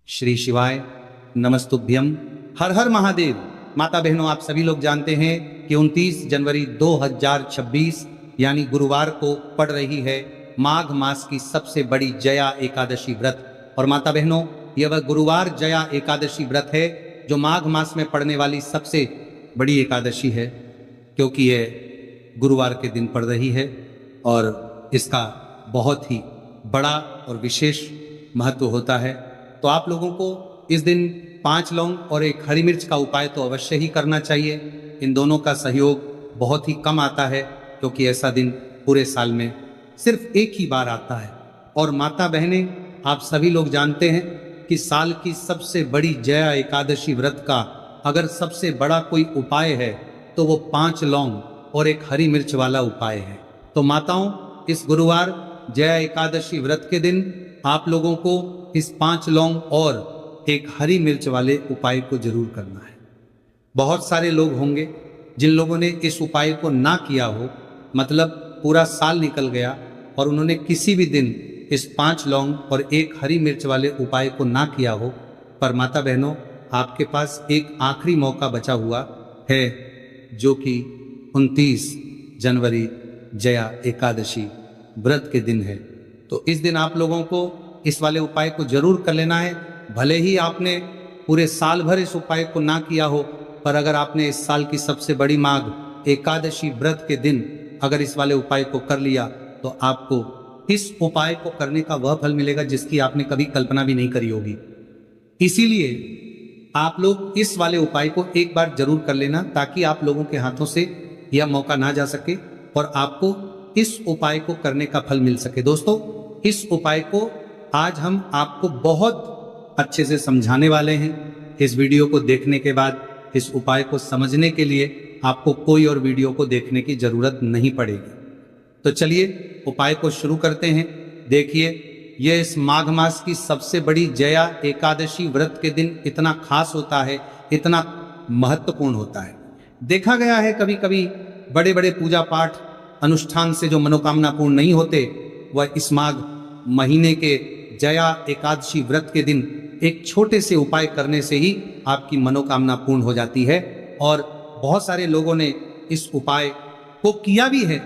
श्री शिवाय नमस्तुभ्यम। हर हर महादेव। माता बहनों, आप सभी लोग जानते हैं कि 29 जनवरी 2026 यानी गुरुवार को पड़ रही है माघ मास की सबसे बड़ी जया एकादशी व्रत। और माता बहनों, यह वह गुरुवार जया एकादशी व्रत है जो माघ मास में पड़ने वाली सबसे बड़ी एकादशी है, क्योंकि यह गुरुवार के दिन पड़ रही है और इसका बहुत ही बड़ा और विशेष महत्व होता है। तो आप लोगों को इस दिन 5 लौंग और एक हरी मिर्च का उपाय तो अवश्य ही करना चाहिए। इन दोनों का सहयोग बहुत ही कम आता है, क्योंकि ऐसा दिन पूरे साल में सिर्फ एक ही बार आता है। और माता बहनें, आप सभी लोग जानते हैं कि साल की सबसे बड़ी जया एकादशी व्रत का अगर सबसे बड़ा कोई उपाय है तो वो 5 लौंग और एक हरी मिर्च वाला उपाय है। तो माताओं, इस गुरुवार जया एकादशी व्रत के दिन आप लोगों को इस 5 लौंग और एक हरी मिर्च वाले उपाय को जरूर करना है। बहुत सारे लोग होंगे जिन लोगों ने इस उपाय को ना किया हो, मतलब पूरा साल निकल गया और उन्होंने किसी भी दिन इस 5 लौंग और एक हरी मिर्च वाले उपाय को ना किया हो। पर माता बहनों, आपके पास एक आखिरी मौका बचा हुआ है, जो कि 29 जनवरी जया एकादशी व्रत के दिन है। तो इस दिन आप लोगों को इस वाले उपाय को जरूर कर लेना है। भले ही आपने पूरे साल भर इस उपाय को ना किया हो, पर अगर आपने इस साल की सबसे बड़ी माघ एकादशी व्रत के दिन अगर इस वाले उपाय को कर लिया तो आपको इस उपाय को करने का वह फल मिलेगा जिसकी आपने कभी कल्पना भी नहीं करी होगी। इसीलिए आप लोग इस वाले उपाय को एक बार जरूर कर लेना, ताकि आप लोगों के हाथों से यह मौका ना जा सके और आपको इस उपाय को करने का फल मिल सके। दोस्तों, इस उपाय को आज हम आपको बहुत अच्छे से समझाने वाले हैं। इस वीडियो को देखने के बाद इस उपाय को समझने के लिए आपको कोई और वीडियो को देखने की जरूरत नहीं पड़ेगी। तो चलिए उपाय को शुरू करते हैं। देखिए, यह इस माघ मास की सबसे बड़ी जया एकादशी व्रत के दिन इतना खास होता है, इतना महत्वपूर्ण होता है। देखा गया है कभी कभी बड़े बड़े पूजा पाठ अनुष्ठान से जो मनोकामना पूर्ण नहीं होते, वह इस माघ महीने के जया एकादशी व्रत के दिन एक छोटे से उपाय करने से ही आपकी मनोकामना पूर्ण हो जाती है। और बहुत सारे लोगों ने इस उपाय को किया भी है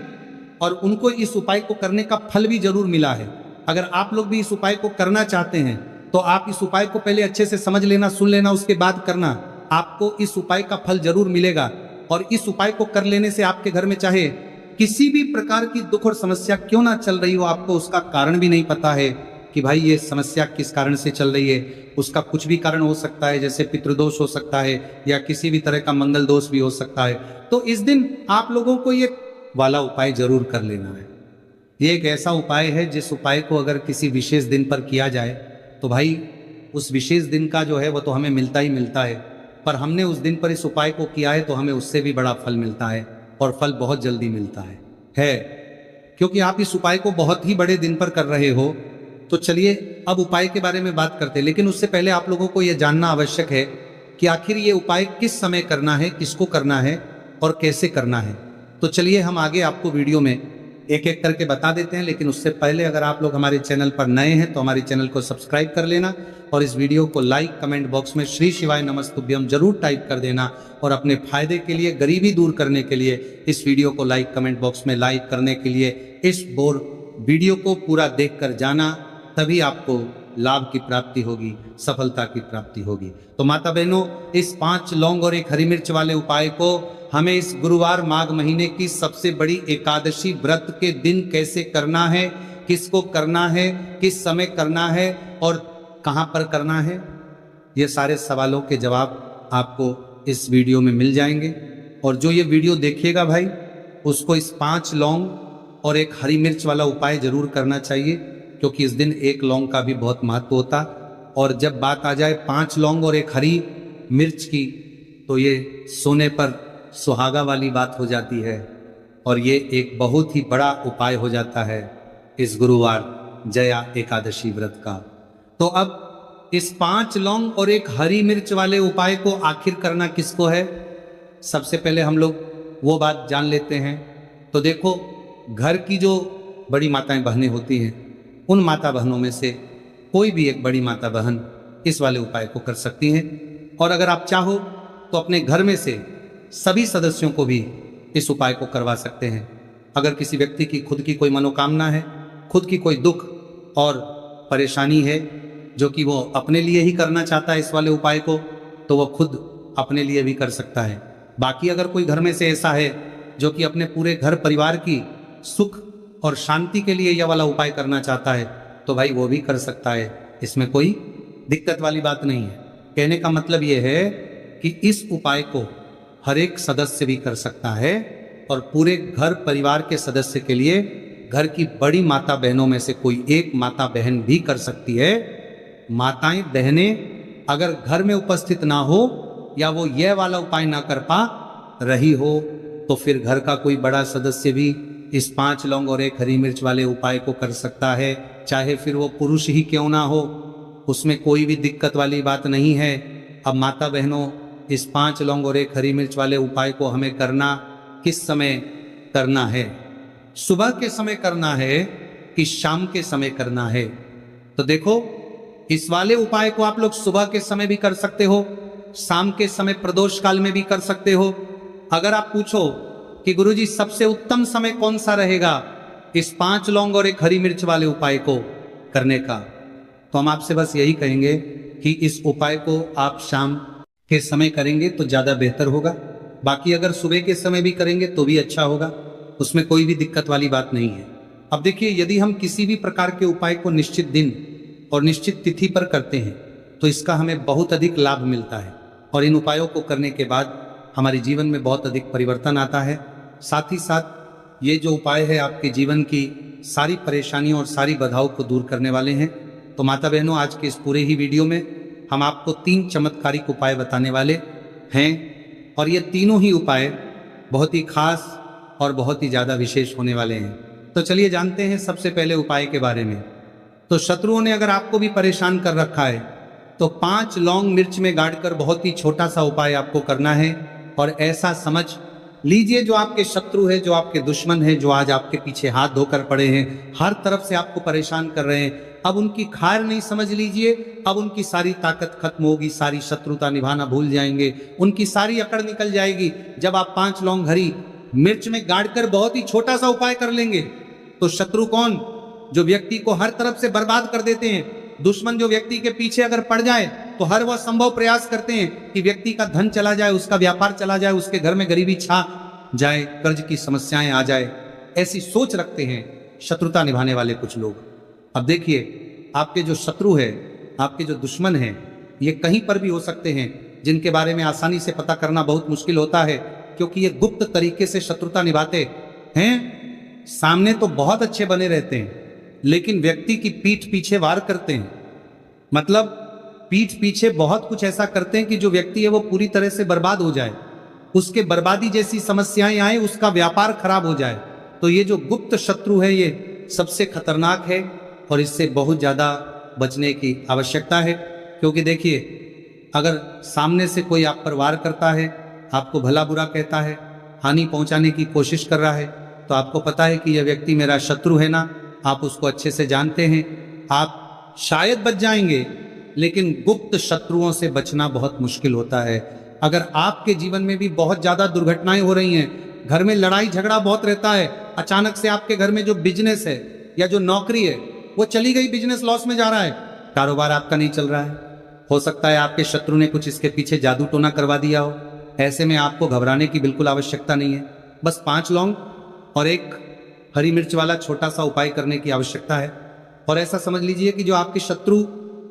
और उनको इस उपाय को करने का फल भी जरूर मिला है। अगर आप लोग भी इस उपाय को करना चाहते हैं तो आप इस उपाय को पहले अच्छे से समझ लेना, सुन लेना, उसके बाद करना। आपको इस उपाय का फल जरूर मिलेगा। और इस उपाय को कर लेने से आपके घर में चाहे किसी भी प्रकार की दुख और समस्या क्यों ना चल रही हो, आपको उसका कारण भी नहीं पता है कि भाई ये समस्या किस कारण से चल रही है, उसका कुछ भी कारण हो सकता है, जैसे पितृदोष हो सकता है या किसी भी तरह का मंगल दोष भी हो सकता है। तो इस दिन आप लोगों को ये वाला उपाय जरूर कर लेना है। ये एक ऐसा उपाय है जिस उपाय को अगर किसी विशेष दिन पर किया जाए तो भाई उस विशेष दिन का जो है वो तो हमें मिलता ही मिलता है, पर हमने उस दिन पर इस उपाय को किया है तो हमें उससे भी बड़ा फल मिलता है, और फल बहुत जल्दी मिलता है क्योंकि आप इस उपाय को बहुत ही बड़े दिन पर कर रहे हो। तो चलिए अब उपाय के बारे में बात करते हैं, लेकिन उससे पहले आप लोगों को यह जानना आवश्यक है कि आखिर ये उपाय किस समय करना है, किसको करना है और कैसे करना है। तो चलिए हम आगे आपको वीडियो में एक एक करके बता देते हैं, लेकिन उससे पहले अगर आप लोग हमारे चैनल पर नए हैं तो हमारे चैनल को सब्सक्राइब कर लेना और इस वीडियो को लाइक, कमेंट बॉक्स में श्री शिवाय नमस्तुभ्यम जरूर टाइप कर देना। और अपने फायदे के लिए, गरीबी दूर करने के लिए इस वीडियो को लाइक, कमेंट बॉक्स में लाइक करने के लिए इस वीडियो को पूरा देख कर जाना, तभी आपको लाभ की प्राप्ति होगी, सफलता की प्राप्ति होगी। तो माता बहनों, इस 5 लौंग और एक हरी मिर्च वाले उपाय को हमें इस गुरुवार माघ महीने की सबसे बड़ी एकादशी व्रत के दिन कैसे करना है, किसको करना है, किस समय करना है और कहां पर करना है, ये सारे सवालों के जवाब आपको इस वीडियो में मिल जाएंगे। और जो ये वीडियो देखिएगा भाई, उसको इस 5 लौंग और एक हरी मिर्च वाला उपाय जरूर करना चाहिए, क्योंकि इस दिन एक लौंग का भी बहुत महत्व होता। और जब बात आ जाए 5 लौंग और एक हरी मिर्च की, तो ये सोने पर सुहागा वाली बात हो जाती है और ये एक बहुत ही बड़ा उपाय हो जाता है इस गुरुवार जया एकादशी व्रत का। तो अब इस 5 लौंग और एक हरी मिर्च वाले उपाय को आखिर करना किसको है, सबसे पहले हम लोग वो बात जान लेते हैं। तो देखो, घर की जो बड़ी माताएं बहनें होती हैं, उन माता बहनों में से कोई भी एक बड़ी माता बहन इस वाले उपाय को कर सकती हैं। और अगर आप चाहो तो अपने घर में से सभी सदस्यों को भी इस उपाय को करवा सकते हैं। अगर किसी व्यक्ति की खुद की कोई मनोकामना है, खुद की कोई दुख और परेशानी है जो कि वो अपने लिए ही करना चाहता है इस वाले उपाय को, तो वह खुद अपने लिए भी कर सकता है। बाकी अगर कोई घर में से ऐसा है जो कि अपने पूरे घर परिवार की सुख और शांति के लिए यह वाला उपाय करना चाहता है, तो भाई वो भी कर सकता है, इसमें कोई दिक्कत वाली बात नहीं है। कहने का मतलब ये है कि इस उपाय को हर एक सदस्य भी कर सकता है और पूरे घर परिवार के सदस्य के लिए घर की बड़ी माता बहनों में से कोई एक माता बहन भी कर सकती है। माताएं बहनें अगर घर में उपस्थित ना हो या वो यह वाला उपाय ना कर पा रही हो, तो फिर घर का कोई बड़ा सदस्य भी इस 5 लौंग और 1 हरी मिर्च वाले उपाय को कर सकता है, चाहे फिर वो पुरुष ही क्यों ना हो, उसमें कोई भी दिक्कत वाली बात नहीं है। अब माता बहनों, इस 5 लौंग और 1 हरी मिर्च वाले उपाय को हमें करना किस समय करना है? सुबह के समय करना है कि शाम के समय करना है? तो देखो, इस वाले उपाय को आप लोग सुबह के समय भी कर सकते हो, शाम के समय प्रदोष काल में भी कर सकते हो। अगर आप पूछो कि गुरुजी सबसे उत्तम समय कौन सा रहेगा इस 5 लौंग और 1 हरी मिर्च वाले उपाय को करने का, तो हम आपसे बस यही कहेंगे कि इस उपाय को आप शाम के समय करेंगे तो ज्यादा बेहतर होगा। बाकी अगर सुबह के समय भी करेंगे तो भी अच्छा होगा, उसमें कोई भी दिक्कत वाली बात नहीं है। अब देखिए, यदि हम किसी भी प्रकार के उपाय को निश्चित दिन और निश्चित तिथि पर करते हैं तो इसका हमें बहुत अधिक लाभ मिलता है और इन उपायों को करने के बाद हमारे जीवन में बहुत अधिक परिवर्तन आता है। साथ ही साथ ये जो उपाय है आपके जीवन की सारी परेशानियों और सारी बाधाओं को दूर करने वाले हैं। तो माता बहनों, आज के इस पूरे ही वीडियो में हम आपको 3 चमत्कारिक उपाय बताने वाले हैं और ये तीनों ही उपाय बहुत ही खास और बहुत ही ज़्यादा विशेष होने वाले हैं। तो चलिए जानते हैं सबसे पहले उपाय के बारे में। तो शत्रुओं ने अगर आपको भी परेशान कर रखा है तो 5 लौंग मिर्च में गाड़कर बहुत ही छोटा सा उपाय आपको करना है। और ऐसा समझ लीजिए, जो आपके शत्रु है, जो आपके दुश्मन है, जो आज आपके पीछे हाथ धोकर पड़े हैं, हर तरफ से आपको परेशान कर रहे हैं, अब उनकी खार नहीं समझ लीजिए, अब उनकी सारी ताकत खत्म होगी, सारी शत्रुता निभाना भूल जाएंगे, उनकी सारी अकड़ निकल जाएगी जब आप 5 लौंग हरी मिर्च में गाड़कर बहुत ही छोटा सा उपाय कर लेंगे। तो शत्रु कौन? जो व्यक्ति को हर तरफ से बर्बाद कर देते हैं, दुश्मन जो व्यक्ति के पीछे अगर पड़ जाए तो हर वह संभव प्रयास करते हैं कि व्यक्ति का धन चला जाए, उसका व्यापार चला जाए, उसके घर में गरीबी छा जाए, कर्ज की समस्याएं आ जाए, ऐसी सोच रखते हैं शत्रुता निभाने वाले कुछ लोग। अब देखिए, आपके जो शत्रु है, आपके जो दुश्मन है, ये कहीं पर भी हो सकते हैं, जिनके बारे में आसानी से पता करना बहुत मुश्किल होता है, क्योंकि ये गुप्त तरीके से शत्रुता निभाते हैं। सामने तो बहुत अच्छे बने रहते हैं, लेकिन व्यक्ति की पीठ पीछे वार करते हैं। मतलब पीठ पीछे बहुत कुछ ऐसा करते हैं कि जो व्यक्ति है वो पूरी तरह से बर्बाद हो जाए, उसके बर्बादी जैसी समस्याएं आए, उसका व्यापार खराब हो जाए। तो ये जो गुप्त शत्रु है ये सबसे खतरनाक है और इससे बहुत ज्यादा बचने की आवश्यकता है। क्योंकि देखिए, अगर सामने से कोई आप पर वार करता है, आपको भला बुरा कहता है, हानि पहुंचाने की कोशिश कर रहा है, तो आपको पता है कि यह व्यक्ति मेरा शत्रु है ना, आप उसको अच्छे से जानते हैं, आप शायद बच जाएंगे, लेकिन गुप्त शत्रुओं से बचना बहुत मुश्किल होता है। अगर आपके जीवन में भी बहुत ज्यादा दुर्घटनाएं हो रही हैं, घर में लड़ाई झगड़ा बहुत रहता है, अचानक से आपके घर में जो बिजनेस है या जो नौकरी है वो चली गई, बिजनेस लॉस में जा रहा है, कारोबार आपका नहीं चल रहा है, हो सकता है आपके शत्रु ने कुछ इसके पीछे जादू टोना करवा दिया हो। ऐसे में आपको घबराने की बिल्कुल आवश्यकता नहीं है, बस 5 लौंग और 1 हरी मिर्च वाला छोटा सा उपाय करने की आवश्यकता है। और ऐसा समझ लीजिए कि जो आपके शत्रु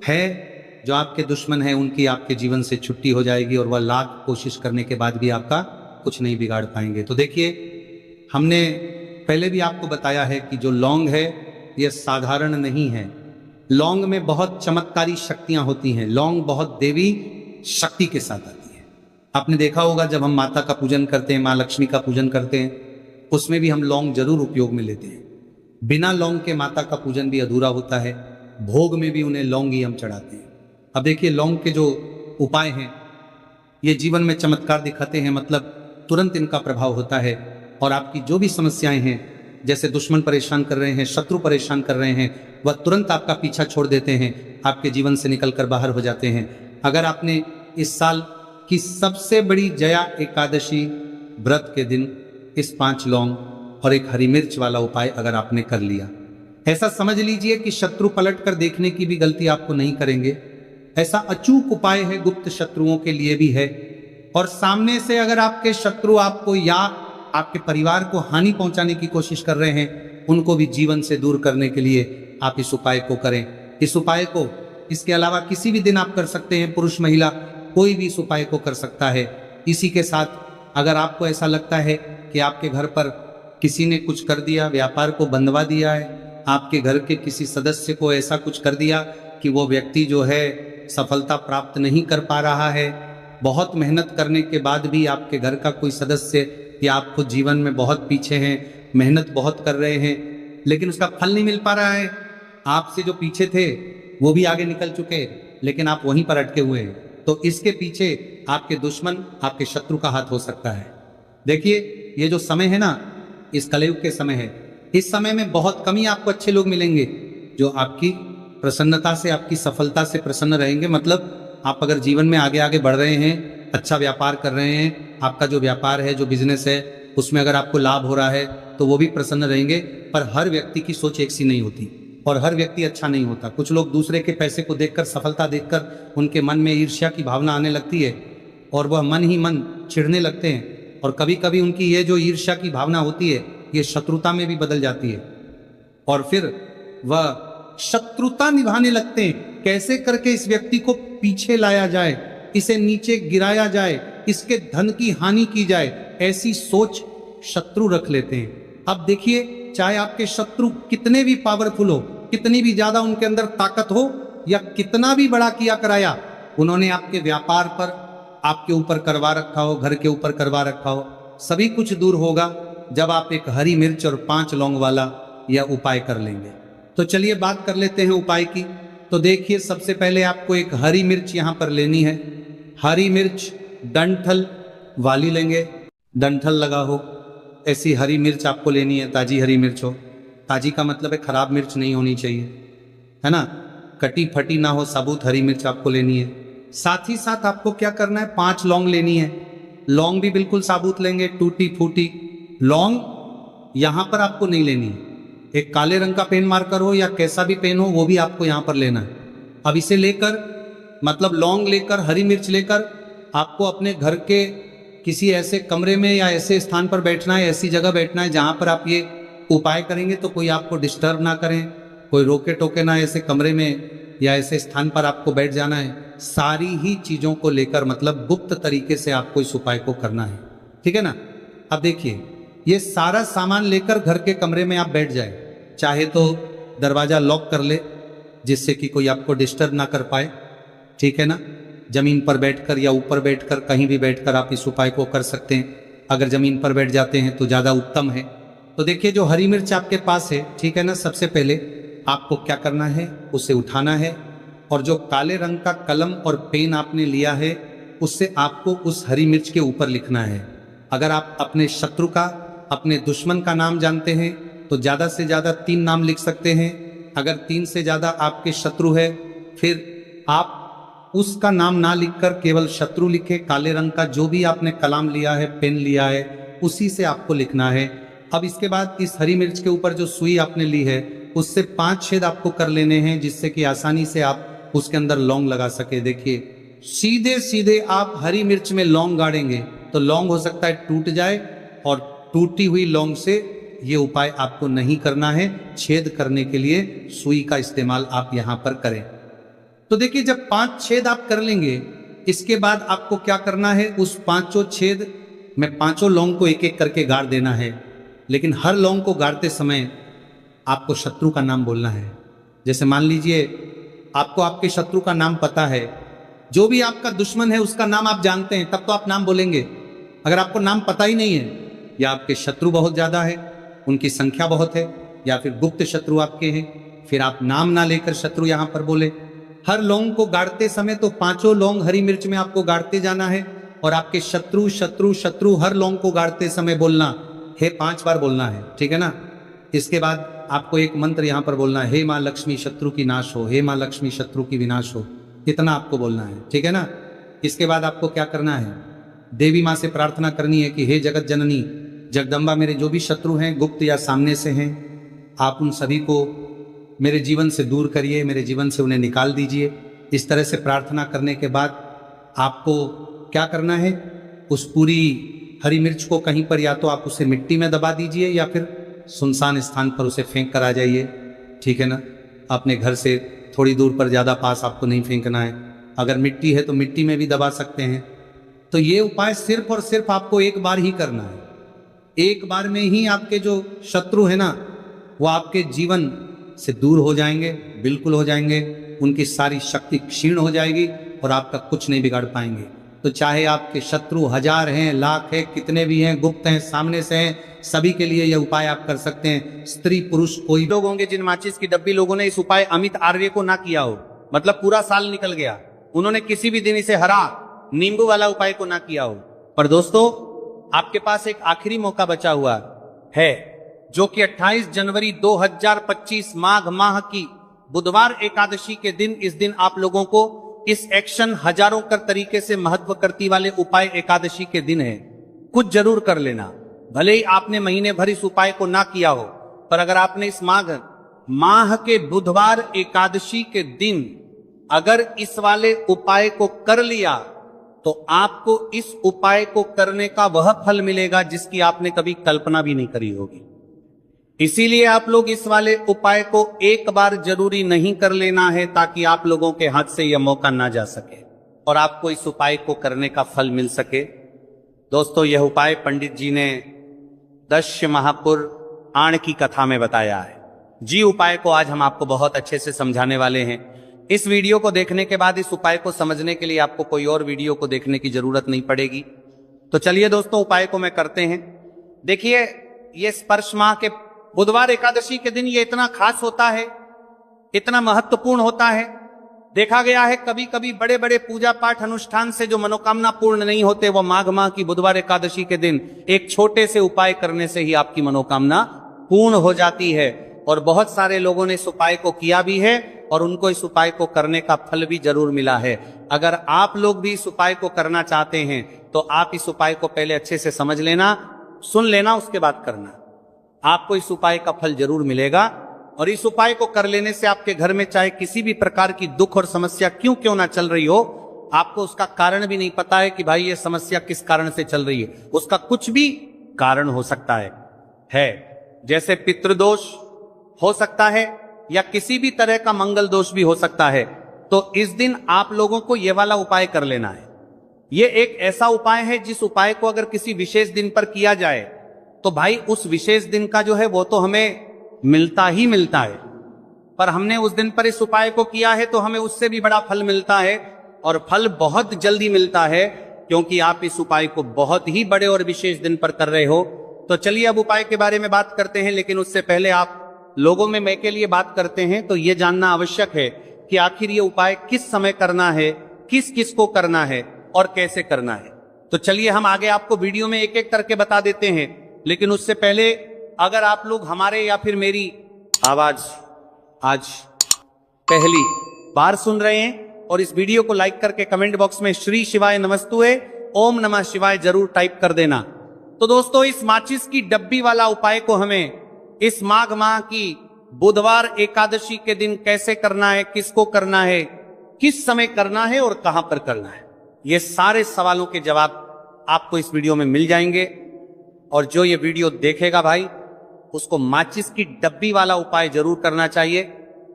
है, जो आपके दुश्मन है, उनकी आपके जीवन से छुट्टी हो जाएगी और वह लाख कोशिश करने के बाद भी आपका कुछ नहीं बिगाड़ पाएंगे। तो देखिए, हमने पहले भी आपको बताया है कि जो लौंग है यह साधारण नहीं है, लौंग में बहुत चमत्कारी शक्तियां होती हैं, लौंग बहुत देवी शक्ति के साथ आती है। आपने देखा होगा जब हम माता का पूजन करते हैं, माँ लक्ष्मी का पूजन करते हैं, उसमें भी हम लौंग जरूर उपयोग में लेते हैं। बिना लौंग के माता का पूजन भी अधूरा होता है, भोग में भी उन्हें लौंग ही हम चढ़ाते हैं। अब देखिए, लौंग के जो उपाय हैं ये जीवन में चमत्कार दिखाते हैं, मतलब तुरंत इनका प्रभाव होता है और आपकी जो भी समस्याएं हैं, जैसे दुश्मन परेशान कर रहे हैं, शत्रु परेशान कर रहे हैं, वह तुरंत आपका पीछा छोड़ देते हैं, आपके जीवन से निकलकर बाहर हो जाते हैं। अगर आपने इस साल की सबसे बड़ी जया एकादशी व्रत के दिन इस 5 लौंग और एक हरी मिर्च वाला उपाय अगर आपने कर लिया, ऐसा समझ लीजिए कि शत्रु पलट कर देखने की भी गलती आपको नहीं करेंगे। ऐसा अचूक उपाय है, गुप्त शत्रुओं के लिए भी है। और सामने से अगर आपके शत्रु आपको या आपके परिवार को हानि पहुंचाने की कोशिश कर रहे हैं, उनको भी जीवन से दूर करने के लिए आप इस उपाय को करें। इस उपाय को इसके अलावा किसी भी दिन आप कर सकते हैं, पुरुष महिला कोई भी इस उपाय को कर सकता है। इसी के साथ अगर आपको ऐसा लगता है कि आपके घर पर किसी ने कुछ कर दिया, व्यापार को बंधवा दिया है, आपके घर के किसी सदस्य को ऐसा कुछ कर दिया कि वो व्यक्ति जो है सफलता प्राप्त नहीं कर पा रहा है, बहुत मेहनत करने के बाद भी आपके घर का कोई सदस्य या आपको जीवन में बहुत पीछे हैं, मेहनत बहुत कर रहे हैं लेकिन उसका फल नहीं मिल पा रहा है, आपसे जो पीछे थे वो भी आगे निकल चुके लेकिन आप वहीं पर अटके हुए हैं, तो इसके पीछे आपके दुश्मन, आपके शत्रु का हाथ हो सकता है। देखिए ये जो समय है ना, इस कलयुग के समय है, इस समय में बहुत कम ही आपको अच्छे लोग मिलेंगे जो आपकी प्रसन्नता से, आपकी सफलता से प्रसन्न रहेंगे। मतलब आप अगर जीवन में आगे आगे बढ़ रहे हैं, अच्छा व्यापार कर रहे हैं, आपका जो व्यापार है, जो बिजनेस है, उसमें अगर आपको लाभ हो रहा है तो वो भी प्रसन्न रहेंगे। पर हर व्यक्ति की सोच एक सी नहीं होती और हर व्यक्ति अच्छा नहीं होता। कुछ लोग दूसरे के पैसे को देखकर, सफलता देखकर उनके मन में ईर्ष्या की भावना आने लगती है और वह मन ही मन चिढ़ने लगते हैं, और कभी कभी उनकी ये जो ईर्ष्या की भावना होती है ये शत्रुता में भी बदल जाती है और फिर वह शत्रुता निभाने लगते हैं। कैसे करके इस व्यक्ति को पीछे लाया जाए, इसे नीचे गिराया जाए, इसके धन की हानि की जाए, ऐसी सोच शत्रु रख लेते हैं। अब देखिए, चाहे आपके शत्रु कितने भी पावरफुल हो, कितनी भी ज्यादा उनके अंदर ताकत हो, या कितना भी बड़ा किया कराया उन्होंने आपके व्यापार पर, आपके ऊपर करवा रखा हो, घर के ऊपर करवा रखा हो, सभी कुछ दूर होगा जब आप एक हरी मिर्च और 5 लौंग वाला यह उपाय कर लेंगे। तो चलिए बात कर लेते हैं उपाय की। तो देखिए, सबसे पहले आपको एक हरी मिर्च यहाँ पर लेनी है। हरी मिर्च डंठल वाली लेंगे, डंठल लगा हो ऐसी हरी मिर्च आपको लेनी है। ताजी हरी मिर्च हो, ताजी का मतलब है खराब मिर्च नहीं होनी चाहिए, है ना, कटी फटी ना हो, साबुत हरी मिर्च आपको लेनी है। साथ ही साथ आपको क्या करना है, 5 लौंग लेनी है। लौंग भी बिल्कुल साबुत लेंगे, टूटी फूटी लौंग यहां पर आपको नहीं लेनी है। एक काले रंग का पेन मार्कर हो या कैसा भी पेन हो, वो भी आपको यहां पर लेना है। अब इसे लेकर, मतलब लौंग लेकर, हरी मिर्च लेकर, आपको अपने घर के किसी ऐसे कमरे में या ऐसे स्थान पर बैठना है, ऐसी जगह बैठना है जहां पर आप ये उपाय करेंगे तो कोई आपको डिस्टर्ब ना करें, कोई रोके टोके ना, ऐसे कमरे में या ऐसे स्थान पर आपको बैठ जाना है। सारी ही चीजों को लेकर, मतलब गुप्त तरीके से आपको इस उपाय को करना है, ठीक है ना। अब देखिए, ये सारा सामान लेकर घर के कमरे में आप बैठ जाए, चाहे तो दरवाजा लॉक कर ले जिससे कि कोई आपको डिस्टर्ब ना कर पाए, ठीक है ना। जमीन पर बैठकर या ऊपर बैठकर, कहीं भी बैठकर आप इस उपाय को कर सकते हैं। अगर जमीन पर बैठ जाते हैं तो ज़्यादा उत्तम है। तो देखिए, जो हरी मिर्च आपके पास है, ठीक है ना, सबसे पहले आपको क्या करना है, उसे उठाना है और जो काले रंग का कलम और पेन आपने लिया है उससे आपको उस हरी मिर्च के ऊपर लिखना है। अगर आप अपने शत्रु का, अपने दुश्मन का नाम जानते हैं तो ज़्यादा से ज़्यादा 3 नाम लिख सकते हैं। अगर 3 से ज़्यादा आपके शत्रु है, फिर आप उसका नाम ना लिखकर केवल शत्रु लिखे। काले रंग का जो भी आपने कलम लिया है, पेन लिया है, उसी से आपको लिखना है। अब इसके बाद इस हरी मिर्च के ऊपर जो सुई आपने ली है उससे 5 छेद आपको कर लेने हैं, जिससे कि आसानी से आप उसके अंदर लौंग लगा सके। देखिए, सीधे सीधे आप हरी मिर्च में लौंग गाड़ेंगे तो लौंग हो सकता है टूट जाए, और टूटी हुई लौंग से ये उपाय आपको नहीं करना है। छेद करने के लिए सुई का इस्तेमाल आप यहां पर करें। तो देखिए, जब 5 छेद आप कर लेंगे, इसके बाद आपको क्या करना है, उस 5 छेद में 5 लौंग को एक एक करके गाड़ देना है। लेकिन हर लौंग को गाड़ते समय आपको शत्रु का नाम बोलना है। जैसे मान लीजिए आपको आपके शत्रु का नाम पता है, जो भी आपका दुश्मन है उसका नाम आप जानते हैं, तब तो आप नाम बोलेंगे। अगर आपको नाम पता ही नहीं है, या आपके शत्रु बहुत ज्यादा है, उनकी संख्या बहुत है, या फिर गुप्त शत्रु आपके हैं, फिर आप नाम ना लेकर शत्रु यहां पर बोले। हर लौंग को गाड़ते समय तो 5 लौंग हरी मिर्च में आपको गाड़ते जाना है, और आपके शत्रु शत्रु शत्रु हर लौंग को गाड़ते समय बोलना है, 5 बार बोलना है, ठीक है ना। इसके बाद आपको एक मंत्र यहाँ पर बोलना है, हे माँ लक्ष्मी शत्रु की नाश हो, हे माँ लक्ष्मी शत्रु की विनाश हो, इतना आपको बोलना है, ठीक है ना। इसके बाद आपको क्या करना है, देवी माँ से प्रार्थना करनी है कि हे जगत जननी जगदम्बा, मेरे जो भी शत्रु हैं गुप्त या सामने से हैं, आप उन सभी को मेरे जीवन से दूर करिए, मेरे जीवन से उन्हें निकाल दीजिए। इस तरह से प्रार्थना करने के बाद आपको क्या करना है, उस पूरी हरी मिर्च को कहीं पर या तो आप उसे मिट्टी में दबा दीजिए या फिर सुनसान स्थान पर उसे फेंक कर आ जाइए, ठीक है ना। अपने घर से थोड़ी दूर पर, ज़्यादा पास आपको नहीं फेंकना है। अगर मिट्टी है तो मिट्टी में भी दबा सकते हैं। तो ये उपाय सिर्फ और सिर्फ आपको एक बार ही करना है। एक बार में ही आपके जो शत्रु है ना वो आपके जीवन से दूर हो जाएंगे, बिल्कुल हो जाएंगे, उनकी सारी शक्ति क्षीण हो जाएगी और आपका कुछ नहीं बिगाड़ पाएंगे। तो चाहे आपके शत्रु 1000 हैं, लाख हैं, कितने भी हैं, गुप्त हैं, सामने से हैं, सभी के लिए यह उपाय आप कर सकते हैं। स्त्री पुरुष कोई लोग होंगे जिन माचिस की डब्बी लोगों ने इस उपाय अमित आर्य को ना किया हो, मतलब पूरा साल निकल गया, उन्होंने किसी भी दिन इसे हरा नींबू वाला उपाय को ना किया हो। पर दोस्तों आपके पास एक आखिरी मौका बचा हुआ है, जो कि 28 जनवरी 2025 माघ माह की बुधवार एकादशी के दिन, इस दिन आप लोगों को इस एक्शन हजारों कर तरीके से महत्व करती वाले उपाय एकादशी के दिन है, कुछ जरूर कर लेना। भले ही आपने महीने भर इस उपाय को ना किया हो, पर अगर आपने इस माघ माह के बुधवार एकादशी के दिन अगर इस वाले उपाय को कर लिया तो आपको इस उपाय को करने का वह फल मिलेगा जिसकी आपने कभी कल्पना भी नहीं करी होगी। इसीलिए आप लोग इस वाले उपाय को एक बार जरूरी नहीं कर लेना है, ताकि आप लोगों के हाथ से यह मौका ना जा सके और आपको इस उपाय को करने का फल मिल सके। दोस्तों यह उपाय पंडित जी ने दश महापुर आण की कथा में बताया है जी। उपाय को आज हम आपको बहुत अच्छे से समझाने वाले हैं। इस वीडियो को देखने के बाद इस उपाय को समझने के लिए आपको कोई और वीडियो को देखने की जरूरत नहीं पड़ेगी। तो चलिए दोस्तों उपाय को मैं करते हैं। देखिए ये स्पर्श माह के बुधवार एकादशी के दिन ये इतना खास होता है, इतना महत्वपूर्ण होता है। देखा गया है कभी कभी बड़े बड़े पूजा पाठ अनुष्ठान से जो मनोकामना पूर्ण नहीं होते, वो माघ माह की बुधवार एकादशी के दिन एक छोटे से उपाय करने से ही आपकी मनोकामना पूर्ण हो जाती है। और बहुत सारे लोगों ने इस उपाय को किया भी है और उनको इस उपाय को करने का फल भी जरूर मिला है। अगर आप लोग भी इस उपाय को करना चाहते हैं तो आप इस उपाय को पहले अच्छे से समझ लेना, सुन लेना, उसके बाद करना। आपको इस उपाय का फल जरूर मिलेगा। और इस उपाय को कर लेने से आपके घर में चाहे किसी भी प्रकार की दुख और समस्या क्यों ना चल रही हो, आपको उसका कारण भी नहीं पता है कि भाई ये समस्या किस कारण से चल रही है, उसका कुछ भी कारण हो सकता है। जैसे पितृदोष हो सकता है या किसी भी तरह का मंगल दोष भी हो सकता है। तो इस दिन आप लोगों को यह वाला उपाय कर लेना है। यह एक ऐसा उपाय है जिस उपाय को अगर किसी विशेष दिन पर किया जाए तो भाई उस विशेष दिन का जो है वो तो हमें मिलता ही मिलता है, पर हमने उस दिन पर इस उपाय को किया है तो हमें उससे भी बड़ा फल मिलता है। और फल बहुत जल्दी मिलता है क्योंकि आप इस उपाय को बहुत ही बड़े और विशेष दिन पर कर रहे हो। तो चलिए अब उपाय के बारे में बात करते हैं, लेकिन उससे पहले आप लोगों में मैं के लिए बात करते हैं तो यह जानना आवश्यक है कि आखिर ये उपाय किस समय करना है, किस किस को करना है और कैसे करना है। तो चलिए हम आगे आपको वीडियो में एक एक करके बता देते हैं, लेकिन उससे पहले अगर आप लोग हमारे या फिर मेरी आवाज आज पहली बार सुन रहे हैं और इस वीडियो को लाइक करके कमेंट बॉक्स में श्री शिवाय नमस्तुए ओम नमः शिवाय जरूर टाइप कर देना। तो दोस्तों इस माचिस की डब्बी वाला उपाय को हमें इस माघ माह की बुधवार एकादशी के दिन कैसे करना है, किसको करना है, किस समय करना है और कहां पर करना है, ये सारे सवालों के जवाब आपको इस वीडियो में मिल जाएंगे। और जो ये वीडियो देखेगा भाई उसको माचिस की डब्बी वाला उपाय जरूर करना चाहिए,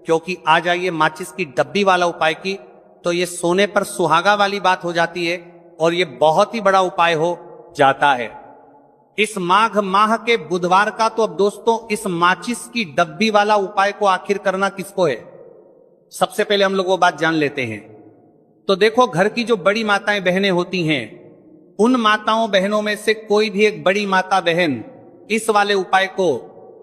क्योंकि आ जाइए माचिस की डब्बी वाला उपाय की तो ये सोने पर सुहागा वाली बात हो जाती है और ये बहुत ही बड़ा उपाय हो जाता है इस माघ माह के बुधवार का। तो अब दोस्तों इस माचिस की डब्बी वाला उपाय को आखिर करना किसको है, सबसे पहले हम लोग वो बात जान लेते हैं। तो देखो घर की जो बड़ी माताएं बहनें होती हैं, उन माताओं बहनों में से कोई भी एक बड़ी माता बहन इस वाले उपाय को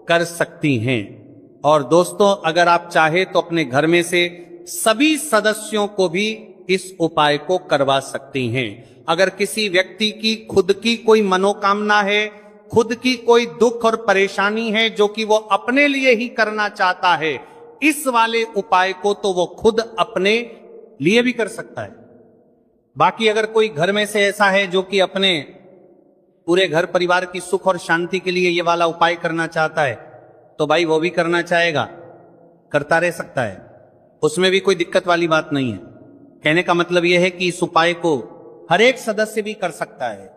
कर सकती हैं। और दोस्तों अगर आप चाहे तो अपने घर में से सभी सदस्यों को भी इस उपाय को करवा सकती हैं। अगर किसी व्यक्ति की खुद की कोई मनोकामना है, खुद की कोई दुख और परेशानी है जो कि वो अपने लिए ही करना चाहता है, इस वाले उपाय को तो वो खुद अपने लिए भी कर सकता है। बाकी अगर कोई घर में से ऐसा है जो कि अपने पूरे घर परिवार की सुख और शांति के लिए ये वाला उपाय करना चाहता है, तो भाई वो भी करना चाहेगा, करता रह सकता है, उसमें भी कोई दिक्कत वाली बात नहीं है। कहने का मतलब यह है कि इस उपाय को हर एक सदस्य भी कर सकता है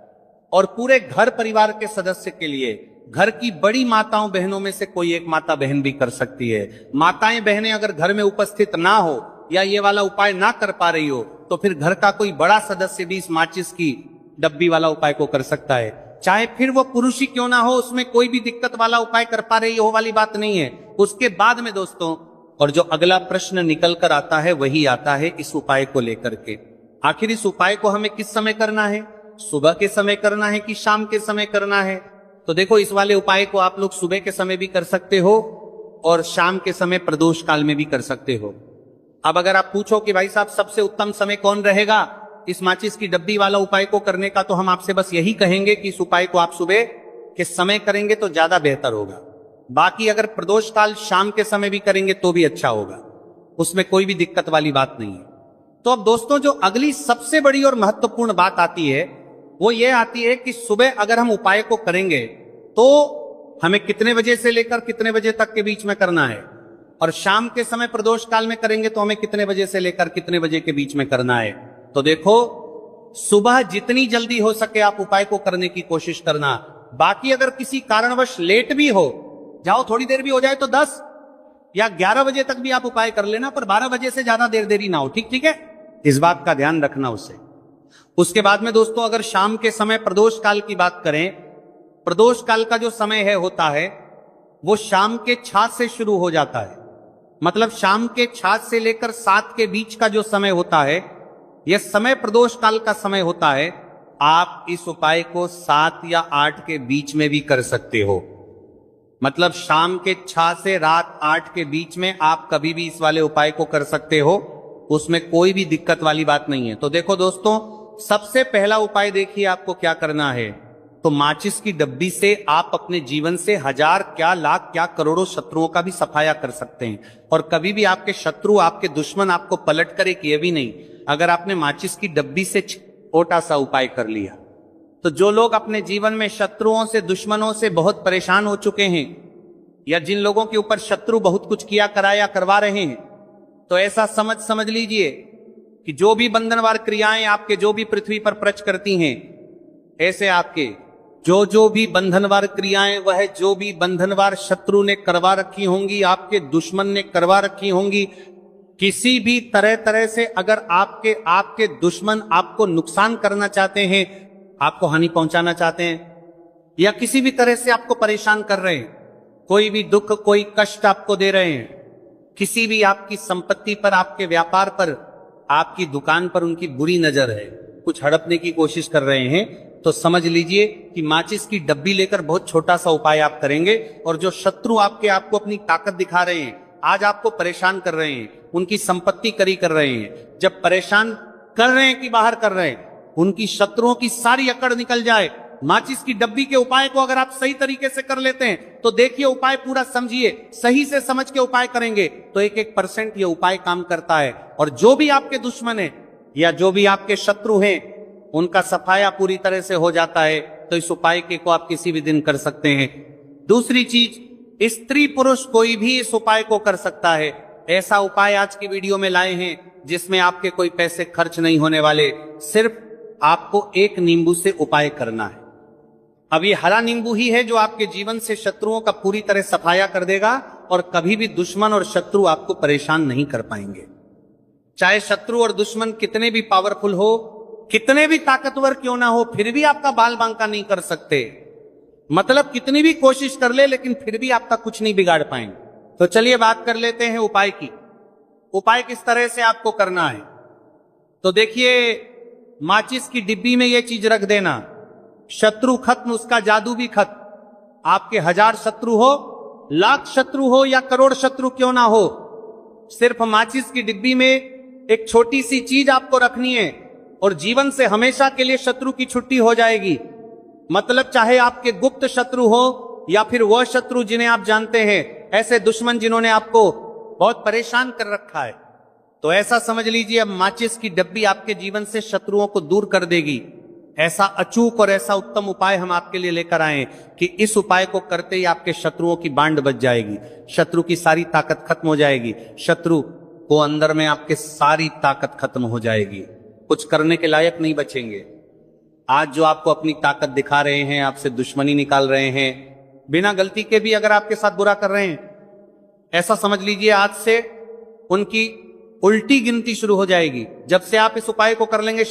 और पूरे घर परिवार के सदस्य के लिए, घर की बड़ी माताओं बहनों में से कोई एक माता बहन भी कर सकती है। माताएं बहनें अगर घर में उपस्थित ना हो या ये वाला उपाय ना कर पा रही हो, तो फिर घर का कोई बड़ा सदस्य भी इस माचिस की डब्बी वाला उपाय को कर सकता है। चाहे फिर वो पुरुष ही क्यों ना हो, उसमें कोई भी दिक्कत वाला उपाय कर पा रही हो वाली बात नहीं है। उसके बाद में दोस्तों, और जो अगला प्रश्न निकल कर आता है वही आता है इस उपाय को लेकर के, आखिर इस उपाय को हमें किस समय करना है? सुबह के समय करना है कि शाम के समय करना है? तो देखो, इस वाले उपाय को आप लोग सुबह के समय भी कर सकते हो और शाम के समय प्रदोष काल में भी कर सकते हो। अब अगर आप पूछो कि भाई साहब सबसे उत्तम समय कौन रहेगा इस माचिस की डब्बी वाला उपाय को करने का, तो हम आपसे बस यही कहेंगे कि इस उपाय को आप सुबह के समय करेंगे तो ज्यादा बेहतर होगा। बाकी अगर प्रदोष काल शाम के समय भी करेंगे तो भी अच्छा होगा, उसमें कोई भी दिक्कत वाली बात नहीं है। तो अब दोस्तों, जो अगली सबसे बड़ी और महत्वपूर्ण बात आती है वो ये आती है कि सुबह अगर हम उपाय को करेंगे तो हमें कितने बजे से लेकर कितने बजे तक के बीच में करना है, और शाम के समय प्रदोष काल में करेंगे तो हमें कितने बजे से लेकर कितने बजे के बीच में करना है। तो देखो, सुबह जितनी जल्दी हो सके आप उपाय को करने की कोशिश करना। बाकी अगर किसी कारणवश लेट भी हो जाओ, थोड़ी देर भी हो जाए, तो 10 या 11 बजे तक भी आप उपाय कर लेना, पर 12 बजे से ज्यादा देरी ना हो। ठीक है, इस बात का ध्यान रखना उससे। उसके बाद में दोस्तों, अगर शाम के समय प्रदोष काल की बात करें, प्रदोष काल का जो समय है होता है वो शाम के 6 से शुरू हो जाता है। मतलब शाम के 6 से लेकर 7 के बीच का जो समय होता है, यह समय प्रदोष काल का समय होता है। आप इस उपाय को 7 या 8 के बीच में भी कर सकते हो। मतलब शाम के 6 से रात 8 के बीच में आप कभी भी इस वाले उपाय को कर सकते हो, उसमें कोई भी दिक्कत वाली बात नहीं है। तो देखो दोस्तों, सबसे पहला उपाय देखिए आपको क्या करना है। तो माचिस की डब्बी से आप अपने जीवन से हजार क्या लाख क्या करोड़ों शत्रुओं का भी सफाया कर सकते हैं। और कभी भी आपके शत्रु, आपके दुश्मन आपको पलट कर एक ये भी नहीं, अगर आपने माचिस की डब्बी से छोटा सा उपाय कर लिया। तो जो लोग अपने जीवन में शत्रुओं से, दुश्मनों से बहुत परेशान हो चुके हैं, या जिन लोगों के ऊपर शत्रु बहुत कुछ किया कराया करवा रहे हैं, तो ऐसा समझ लीजिए कि जो भी बंधनवार क्रियाएं आपके जो भी पृथ्वी पर प्रच करती हैं, ऐसे आपके जो भी बंधनवार क्रियाएं, वह जो भी बंधनवार शत्रु ने करवा रखी होंगी, आपके दुश्मन ने करवा रखी होंगी, किसी भी तरह से अगर आपके दुश्मन आपको नुकसान करना चाहते हैं, आपको हानि पहुंचाना चाहते हैं, या किसी भी तरह से आपको परेशान कर रहे हैं, कोई भी दुख, कोई कष्ट आपको दे रहे हैं, किसी भी आपकी संपत्ति पर, आपके व्यापार पर, आपकी दुकान पर उनकी बुरी नजर है, कुछ हड़पने की कोशिश कर रहे हैं, तो समझ लीजिए कि माचिस की डब्बी लेकर बहुत छोटा सा उपाय आप करेंगे। और जो शत्रु आपको अपनी ताकत दिखा रहे हैं, आज आपको परेशान कर रहे हैं, उनकी संपत्ति करी कर रहे हैं, जब परेशान कर रहे हैं कि बाहर कर रहे हैं, उनकी शत्रुओं की सारी अकड़ निकल जाए। माचिस की डब्बी के उपाय को अगर आप सही तरीके से कर लेते हैं, तो देखिए उपाय पूरा समझिए, सही से समझ के उपाय करेंगे तो 1% ये उपाय काम करता है। और जो भी आपके दुश्मन है या जो भी आपके शत्रु हैं, उनका सफाया पूरी तरह से हो जाता है। तो इस उपाय को आप किसी भी दिन कर सकते हैं। दूसरी चीज, स्त्री पुरुष कोई भी इस उपाय को कर सकता है। ऐसा उपाय आज की वीडियो में लाए हैं जिसमें आपके कोई पैसे खर्च नहीं होने वाले, सिर्फ आपको एक नींबू से उपाय करना है। अब ये हरा नींबू ही है जो आपके जीवन से शत्रुओं का पूरी तरह सफाया कर देगा और कभी भी दुश्मन और शत्रु आपको परेशान नहीं कर पाएंगे। चाहे शत्रु और दुश्मन कितने भी पावरफुल हो, कितने भी ताकतवर क्यों ना हो, फिर भी आपका बाल बांका नहीं कर सकते। मतलब कितनी भी कोशिश कर ले, लेकिन फिर भी आपका कुछ नहीं बिगाड़ पाएंगे। तो चलिए बात कर लेते हैं उपाय की। उपाय किस तरह से आपको करना है, तो देखिए, माचिस की डिब्बी में यह चीज रख देना, शत्रु खत्म, उसका जादू भी खत्म। आपके 1000 शत्रु हो, लाख शत्रु हो या करोड़ शत्रु क्यों ना हो, सिर्फ माचिस की डिब्बी में एक छोटी सी चीज आपको रखनी है और जीवन से हमेशा के लिए शत्रु की छुट्टी हो जाएगी। मतलब चाहे आपके गुप्त शत्रु हो या फिर वह शत्रु जिन्हें आप जानते हैं, ऐसे दुश्मन जिन्होंने आपको बहुत परेशान कर रखा है, तो ऐसा समझ लीजिए अब माचिस की डब्बी आपके जीवन से शत्रुओं को दूर कर देगी। ऐसा अचूक और ऐसा उत्तम उपाय हम आपके लिए लेकर आए कि इस उपाय को करते ही आपके शत्रुओं की बांड बच जाएगी, शत्रु की सारी ताकत खत्म हो जाएगी, शत्रु को अंदर में आपके सारी ताकत खत्म हो जाएगी, कुछ करने के लायक नहीं बचेंगे। आज जो आपको अपनी ताकत दिखा रहे हैं, आपसे दुश्मनी निकाल रहे हैं, बिना गलती के भी अगर आपके साथ बुरा कर रहे हैं, ऐसा समझ लीजिए आज से उनकी उल्टी गिनती शुरू हो जाएगी। जब से आप इस उपाय को कर लेंगे